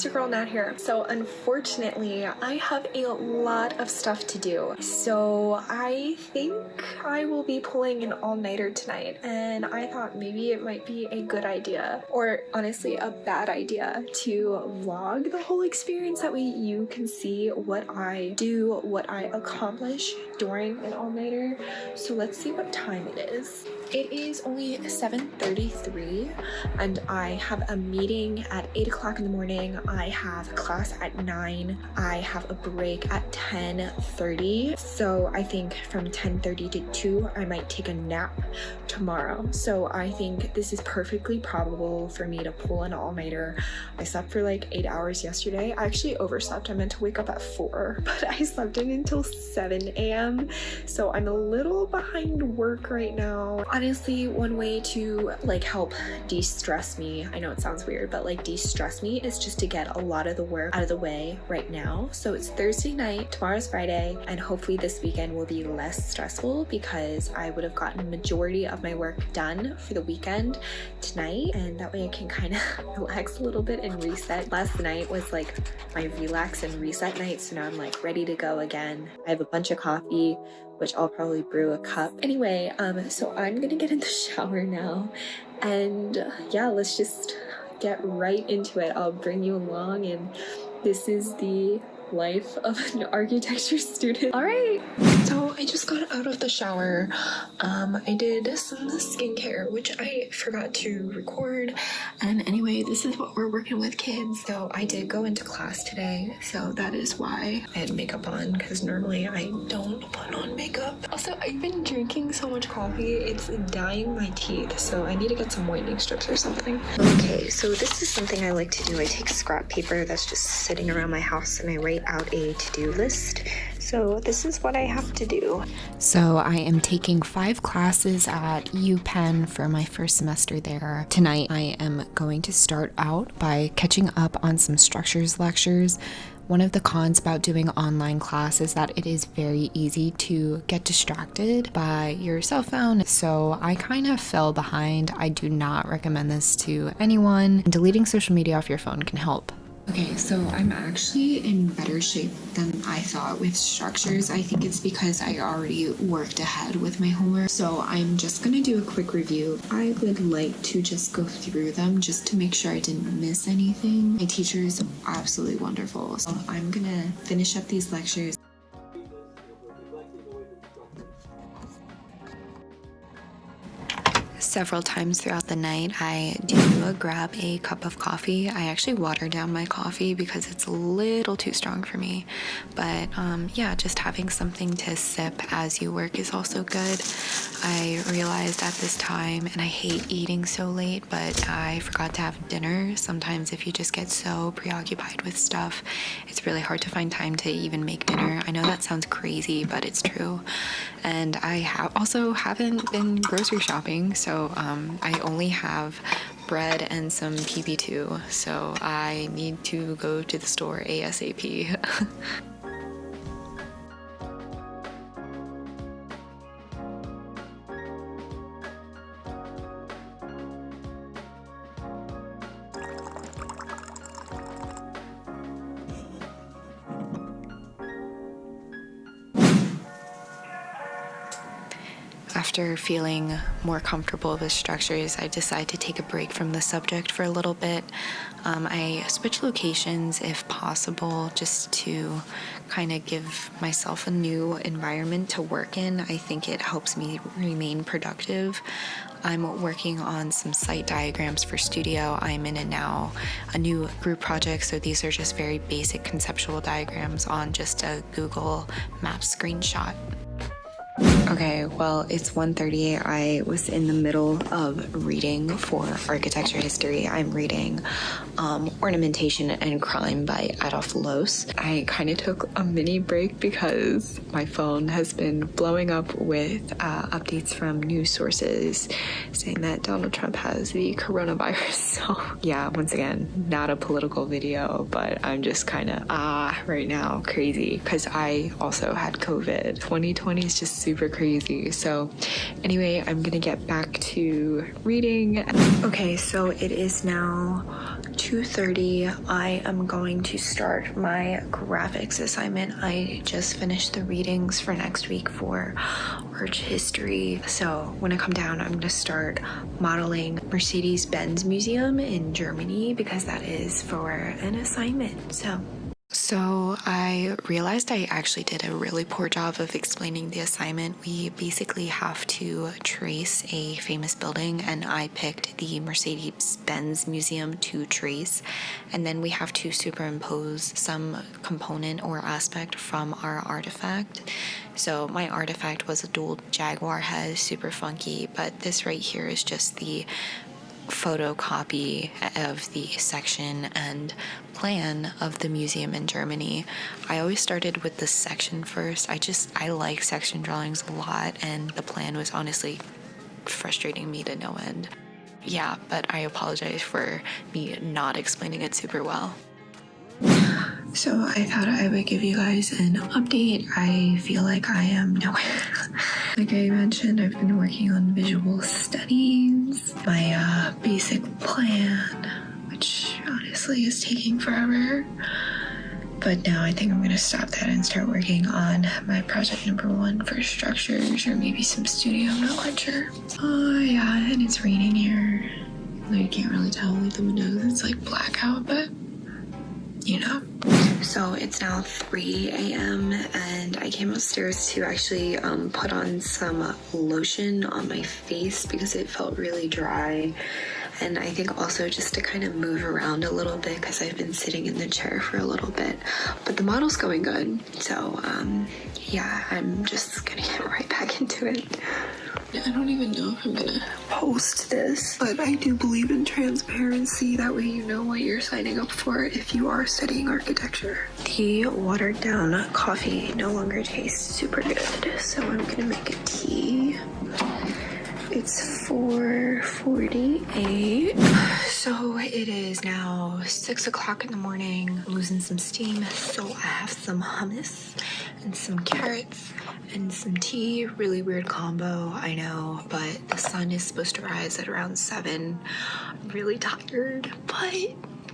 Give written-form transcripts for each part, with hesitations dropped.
it's your girl Nat here. So unfortunately, I have a lot of stuff to do. So I think I will be pulling an all-nighter tonight, and I thought maybe it might be a good idea, or honestly a bad idea, to vlog the whole experience. That way you can see what I do, what I accomplish during an all-nighter. So let's see what time it is. It is only 7:33 and I have a meeting at 8 o'clock in the morning. I have class at 9. I have a break at 10:30. So I think from 10:30 to 2 I might take a nap tomorrow. So I think this is perfectly probable for me to pull an all-nighter. I slept for like 8 hours yesterday. I actually overslept. I meant to wake up at 4, but I slept in until 7 a.m. So I'm a little behind work right now. Honestly, one way to like help de-stress me, I know it sounds weird, but like de-stress me, is just to get a lot of the work out of the way right now. So it's Thursday night, tomorrow's Friday, and hopefully this weekend will be less stressful because I would have gotten the majority of my work done for the weekend tonight, and that way I can kind of relax a little bit and reset. Last night was like my relax and reset night, so now I'm like ready to go again. I have a bunch of coffee, which I'll probably brew a cup. Anyway, so I'm gonna get in the shower now, and yeah, let's just get right into it. I'll bring you along, and this is the life of an architecture student. All right, so I just got out of the shower. I did some skincare, which I forgot to record, and anyway, this is what we're working with, kids. So I did go into class today, so that is why I had makeup on, because normally I don't put on makeup. Also, I've been drinking so much coffee, it's dyeing my teeth, so I need to get some whitening strips or something. Okay, so this is something I like to do. I take scrap paper that's just sitting around my house and I write out a to-do list. So this is what I have to do. So I am taking 5 classes at UPenn for my first semester there. Tonight I am going to start out by catching up on some structures lectures. One of the cons about doing online class is that it is very easy to get distracted by your cell phone. So I kind of fell behind. I do not recommend this to anyone. Deleting social media off your phone can help. Okay, so I'm actually in better shape than I thought with structures. I think it's because I already worked ahead with my homework. So I'm just gonna do a quick review. I would like to just go through them just to make sure I didn't miss anything. My teacher is absolutely wonderful. So I'm gonna finish up these lectures. Several times throughout the night, I do grab a cup of coffee. I actually water down my coffee because it's a little too strong for me. But yeah, just having something to sip as you work is also good. I realized at this time, and I hate eating so late, but I forgot to have dinner. Sometimes if you just get so preoccupied with stuff, it's really hard to find time to even make dinner. I know that sounds crazy, but it's true. And I also haven't been grocery shopping, so I only have bread and some PP2, so I need to go to the store ASAP. After feeling more comfortable with structures, I decided to take a break from the subject for a little bit. I switched locations if possible, just to kind of give myself a new environment to work in. I think it helps me remain productive. I'm working on some site diagrams for studio. I'm in a new group project, so these are just very basic conceptual diagrams on just a Google Maps screenshot. Okay, well, it's 1:30. I was in the middle of reading for architecture history. I'm reading Ornamentation and Crime by Adolf Loos. I kind of took a mini break because my phone has been blowing up with updates from news sources saying that Donald Trump has the coronavirus. So yeah, once again, not a political video, but I'm just kind of right now crazy because I also had COVID. 2020 is just super crazy. So anyway, I'm gonna get back to reading. Okay, so it is now 2:30. I am going to start my graphics assignment. I just finished the readings for next week for art history. So when I come down, I'm gonna start modeling Mercedes-Benz Museum in Germany because that is for an assignment. So I realized I actually did a really poor job of explaining the assignment. We basically have to trace a famous building, and I picked the Mercedes-Benz Museum to trace, and then we have to superimpose some component or aspect from our artifact. So my artifact was a dual Jaguar head, super funky, but this right here is just the photocopy of the section and plan of the museum in Germany. I always started with the section first. I like section drawings a lot, and the plan was honestly frustrating me to no end. Yeah, but I apologize for me not explaining it super well. So I thought I would give you guys an update. I feel like I am nowhere. Like I mentioned, I've been working on visual studies, my basic plan, which honestly is taking forever. But now I think I'm gonna stop that and start working on my project number 1 for structures, or maybe some studio, I'm not quite sure. Oh yeah, and it's raining here. You can't really tell with the windows, it's like blackout, but you know. So it's now 3 a.m. and I came upstairs to actually put on some lotion on my face because it felt really dry. And I think also just to kind of move around a little bit because I've been sitting in the chair for a little bit. But the model's going good. So yeah, I'm just gonna get right back into it. I don't even know if I'm gonna post this, but I do believe in transparency. That way you know what you're signing up for if you are studying architecture. The watered down coffee no longer tastes super good, so I'm gonna make a tea. It's 4:48. So it is now 6 o'clock in the morning. I'm losing some steam, so I have some hummus and some carrots and some tea. Really weird combo, I know, but the sun is supposed to rise at around 7. I'm really tired, but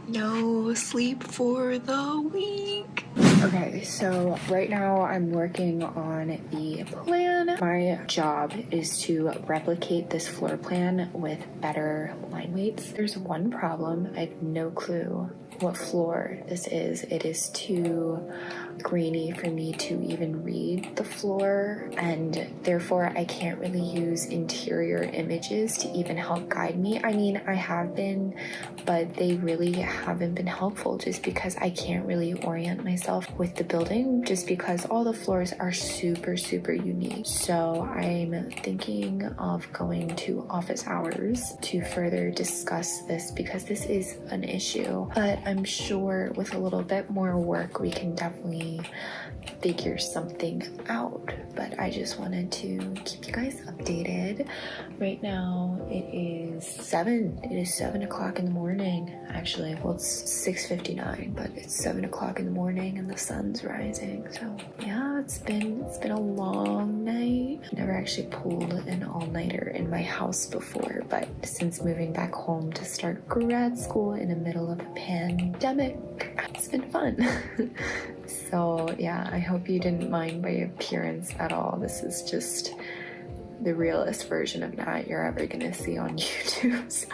no sleep for the week. Okay, so right now I'm working on the plan. My job is to replicate this floor plan with better line weights. There's one problem. I have no clue what floor this is. It is too grainy for me to even read the floor, and therefore I can't really use interior images to even help guide me. I mean, I have been, but they really haven't been helpful just because I can't really orient myself with the building just because all the floors are super, super unique. So I'm thinking of going to office hours to further discuss this because this is an issue, but I'm sure with a little bit more work we can definitely figure something out. But I just wanted to keep you guys updated. Right now it is 7 o'clock in the morning. Actually, well, it's 6:59, but it's 7 o'clock in the morning and the sun's rising. So yeah, it's been a long night. I've never actually pulled an all-nighter in my house before, but since moving back home to start grad school in the middle of a pandemic, it's been fun. So yeah, I hope you didn't mind my appearance at all. This is just the realest version of Nat you're ever gonna see on YouTube.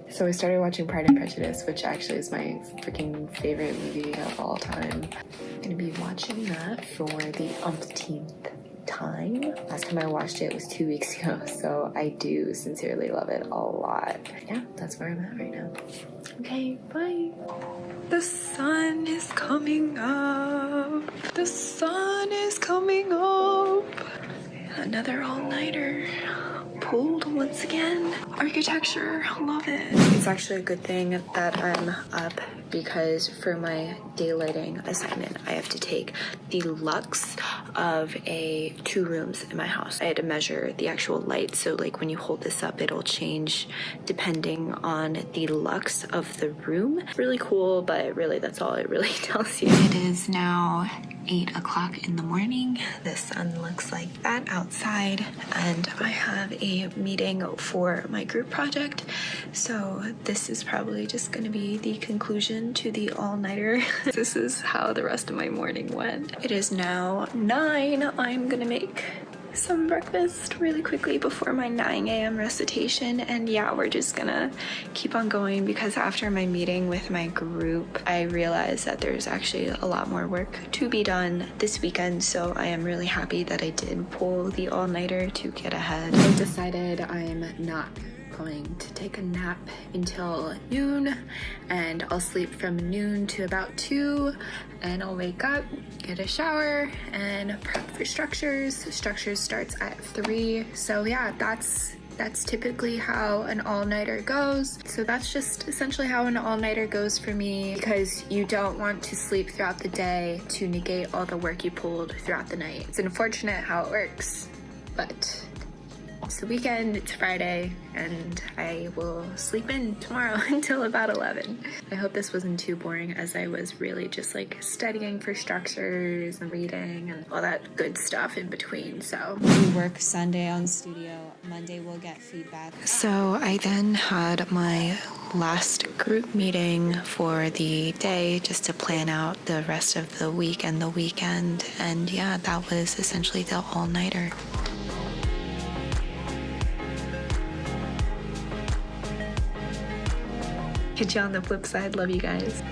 So I started watching Pride and Prejudice, which actually is my freaking favorite movie of all time. I'm gonna be watching that for the umpteenth time. Last time I watched it was 2 weeks ago, so I do sincerely love it a lot. Yeah, that's where I'm at right now. Okay, bye. The sun is coming up. The sun is coming up. Another all-nighter. Pulled once again. Architecture, love it. It's actually a good thing that I'm up because for my daylighting assignment, I have to take the lux of 2 rooms in my house. I had to measure the actual light, so like when you hold this up, it'll change depending on the lux of the room. Really cool, but really that's all it really tells you. It is now 8 o'clock in the morning. The sun looks like that outside, and I have a meeting for my group project, so this is probably just going to be the conclusion to the all-nighter. This is how the rest of my morning went. It is now 9. I'm gonna make some breakfast really quickly before my 9 a.m. recitation, and yeah, we're just gonna keep on going because after my meeting with my group, I realized that there's actually a lot more work to be done this weekend, so I am really happy that I did pull the all-nighter to get ahead. I decided I'm not going to take a nap until noon, and I'll sleep from noon to about 2, and I'll wake up, get a shower, and prep for structures. Structures starts at 3, so yeah, that's typically how an all-nighter goes. So that's just essentially how an all-nighter goes for me, because you don't want to sleep throughout the day to negate all the work you pulled throughout the night. It's unfortunate how it works, but it's the weekend, it's Friday, and I will sleep in tomorrow until about 11. I hope this wasn't too boring, as I was really just like studying for structures and reading and all that good stuff in between, so. We work Sunday on studio, Monday we'll get feedback. So I then had my last group meeting for the day just to plan out the rest of the week and the weekend, and yeah, that was essentially the all-nighter. Catch you on the flip side. Love you guys.